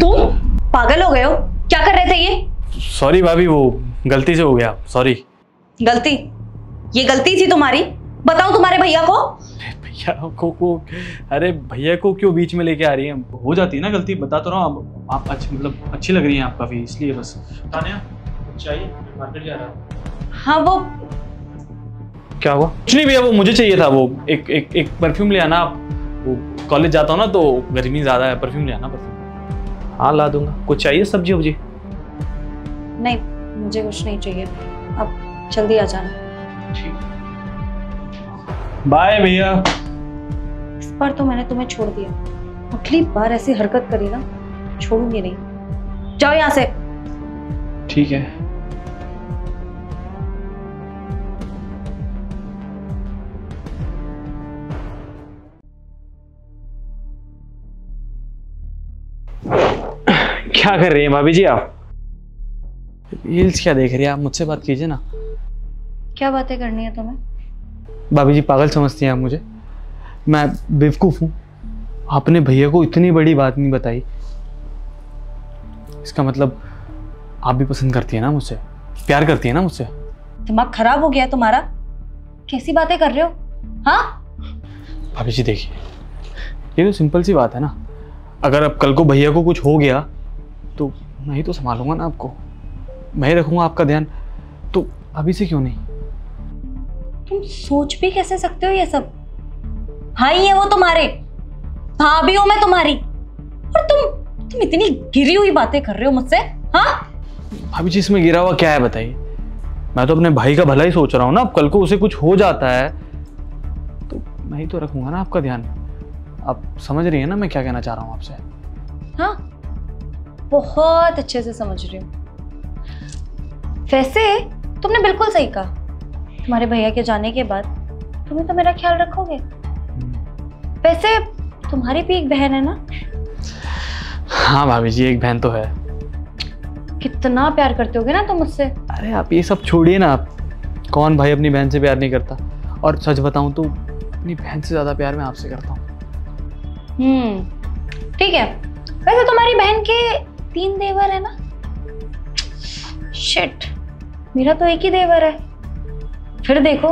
तुम पागल हो गए हो? क्या कर रहे थे ये? सॉरी भाभी, वो गलती से हो गया, सॉरी। गलती? ये गलती थी तुम्हारी? बताओ तुम्हारे भैया को। भैया को अरे भैया को क्यों बीच में लेके आ रही हैं? हो जाती है ना गलती, बता तो रहा हूँ। आप अच्छी, मतलब अच्छी लग रही हैं आप काफी, इसलिए बस। तानिया चाहिए, मार्केट जा रहा है। हाँ वो क्या हुआ? कुछ नहीं भैया, वो मुझे चाहिए था, वो एक परफ्यूम ले आना आप। वो कॉलेज जाता हूँ ना तो गर्मी ज्यादा है, परफ्यूम ले आना, परफ्यूम। हाँ ला दूंगा। कुछ चाहिए सब्जी वब्जी? नहीं, मुझे कुछ नहीं चाहिए, अब जल्दी आ जाना। ठीक, बाय भैया। इस बार तो मैंने तुम्हें छोड़ दिया, अगली बार ऐसी हरकत करी ना छोड़ूंगी नहीं। जाओ यहाँ से। ठीक है। क्या कर रही हैं भाभी जी आप? रील्स क्या देख रही हैं आप? मुझसे बात कीजिए ना। क्या बातें करनी है तुम्हें? भाभी जी पागल समझती हैं आप मुझे? मैं बेवकूफ़ हूँ? आपने भैया को इतनी बड़ी बात नहीं बताई, इसका मतलब आप भी पसंद करती है ना मुझसे, प्यार करती है ना मुझसे? दिमाग खराब हो गया है तुम्हारा? कैसी बातें कर रहे हो? हाँ भाभी जी देखिए, ये तो सिंपल सी बात है ना। अगर अब कल को भैया को कुछ हो गया तो मैं ही तो संभालूंगा ना आपको, मैं ही रखूंगा आपका ध्यान, तो अभी से क्यों नहीं? तुम सोच भी कैसे सकते हो ये सब? भाई है वो तुम्हारे, भाभी हूं मैं तुम्हारी, और तुम इतनी गिरी हुई बातें कर रहे हो मुझसे? हाँ भाभी जी इसमें गिरा हुआ क्या है बताइए? मैं तो अपने भाई का भला ही सोच रहा हूँ ना। अब कल को उसे कुछ हो जाता है तो मैं ही तो रखूंगा ना आपका ध्यान। आप समझ रही है ना मैं क्या कहना चाह रहा हूँ आपसे? हाँ, बहुत अच्छे से समझ रही हूँ। वैसे तुमने बिल्कुल सही कहा, तुम्हारे भैया के जाने के बाद तुम्हें तो मेरा ख्याल रखोगे। वैसे तुम्हारी भी एक बहन है ना? हाँ भाभी जी, एक बहन तो है। कितना प्यार करते होगे ना तुम मुझसे। अरे आप ये सब छोड़िए ना। आप, कौन भाई अपनी बहन से प्यार नहीं करता? और सच बताऊं तो अपनी बहन से ज्यादा प्यार मैं आपसे करता हूँ। ठीक है। वैसे तुम्हारी बहन के 3 देवर है ना? शिट, मेरा तो एक ही देवर है। फिर देखो,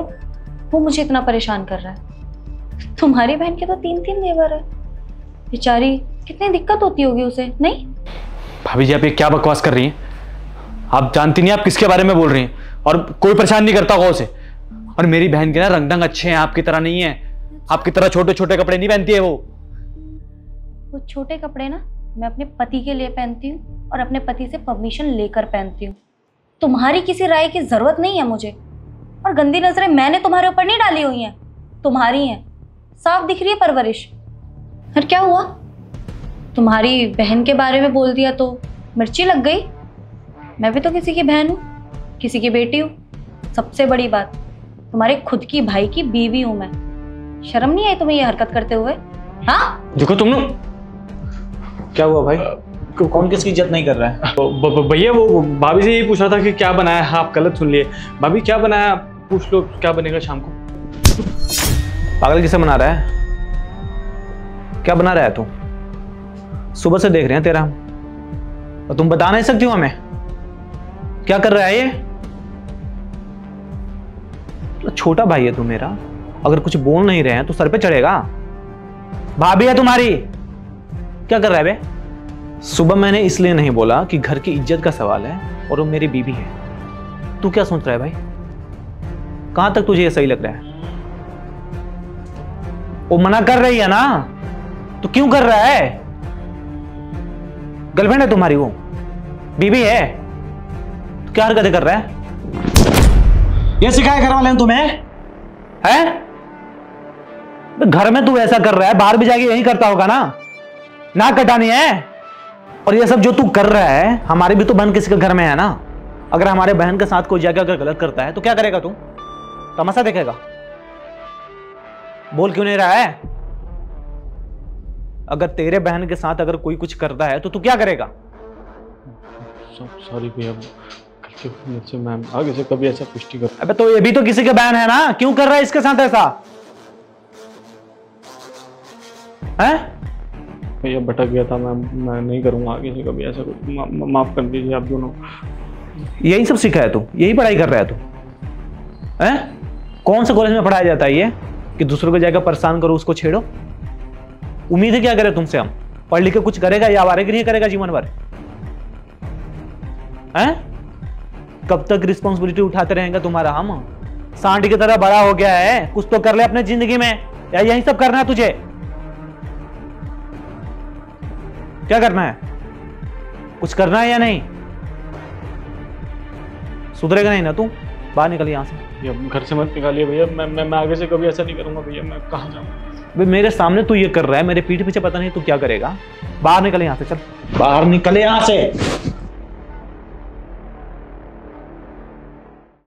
वो मुझे इतना परेशान कर रहा है। तुम्हारी बहन के तो 3 देवर है। बेचारी कितनी दिक्कत होती होगी उसे, नहीं? भाभी जी आप ये क्या बकवास कर रही हैं? आप जानती नहीं आप किसके बारे में बोल रही हैं। और कोई परेशान नहीं करता होगा उसे। और मेरी बहन के ना रंग ढंग अच्छे हैं, आपकी तरह नहीं है। आपकी तरह छोटे छोटे कपड़े नहीं पहनती है वो छोटे कपड़े ना मैं अपने पति के लिए पहनती हूँ, और अपने पति से परमिशन लेकर पहनती हूँ। तुम्हारी किसी राय की जरूरत नहीं है मुझे। और गंदी नजरें मैंने तुम्हारे ऊपर नहीं डाली हुई हैं, तुम्हारी हैं। साफ दिख रही है परवरिश। फिर क्या हुआ? तुम्हारी बहन के बारे में बोल दिया तो मिर्ची लग गई। मैं भी तो किसी की बहन हूँ, किसी की बेटी हूँ। सबसे बड़ी बात, तुम्हारे खुद की भाई की बीवी हूँ मैं। शर्म नहीं आई तुम्हें ये हरकत करते हुए? हाँ देखो तुम लोग। क्या हुआ भाई? कौन किसकी इज्जत नहीं कर रहा है? भैया वो भाभी से यही पूछ रहा था कि क्या बनाया है। आप गलत सुन लिए। भाभी क्या बनाया, पूछ लो क्या बनेगा शाम को। पागल किसे बना रहा है? क्या बना रहा है तू? सुबह से देख रहे हैं तेरा हम, और तुम बता नहीं सकती हो हमें क्या कर रहा है ये? तो छोटा भाई है तू मेरा, अगर कुछ बोल नहीं रहे हैं तो सर पे चढ़ेगा। भाभी है तुम्हारी, क्या कर रहा है बे? सुबह मैंने इसलिए नहीं बोला कि घर की इज्जत का सवाल है और वो मेरी बीवी है। तू क्या सोच रहा है भाई? कहां तक तुझे ये सही लग रहा है? वो मना कर रही है ना, तो क्यों कर रहा है? गर्लफ्रेंड है तुम्हारी, वो बीवी है, तो क्या हरकतें कर रहा है? ये सिखाया घर वाले तुम्हें है? घर में तू ऐसा कर रहा है, बाहर भी जाके यही करता होगा ना। ना कटानी है। और ये सब जो तू कर रहा है, हमारी भी तो बहन किसी के घर में है ना। अगर हमारे बहन के साथ कोई जाके अगर गलत करता है तो क्या करेगा तू? तमाशा देखेगा? बोल क्यों नहीं रहा है? अगर तेरे बहन के साथ अगर कोई कुछ करता है तो तू क्या करेगा? सॉरी भैया, गलती हुई मुझसे। मैं आगे से कभी ऐसा कुछ नहीं करता। अबे तो ये भी तो किसी के बहन है ना, क्यों कर रहा है इसके साथ ऐसा? है? भैया भटक गया था मैं नहीं करूँगा आगे से कभी ऐसा कुछ। माफ़ कर दीजिए आप दोनों। यही सब सीखा है तू? यही पढ़ाई कर रहा है तू? हैं? कौन से कॉलेज में पढ़ाया जाता है ये कि दूसरों को जाकर परेशान करो, उसको छेड़ो? उम्मीद है क्या करे तुमसे हम? पढ़ लिख के कुछ करेगा या आवारागिरी करेगा जीवन भर? हैं? कब तक रिस्पॉन्सिबिलिटी उठाते रहेंगे तुम्हारा हम? सांड की तरह बड़ा हो गया है, कुछ तो कर ले अपने जिंदगी में, या यही सब करना है तुझे? क्या करना है? कुछ करना है या नहीं? सुधरेगा नहीं ना तू? बाहर निकल यहां से। घर से मत निकालिए भैया, मैं आगे से कभी ऐसा नहीं करूंगा भैया। मैं कहाँ जाऊँ? भाई मेरे सामने तू ये कर रहा है, मेरे पीठ पीछे पता नहीं तू क्या करेगा। बाहर निकल यहां से, चल बाहर निकल यहां से।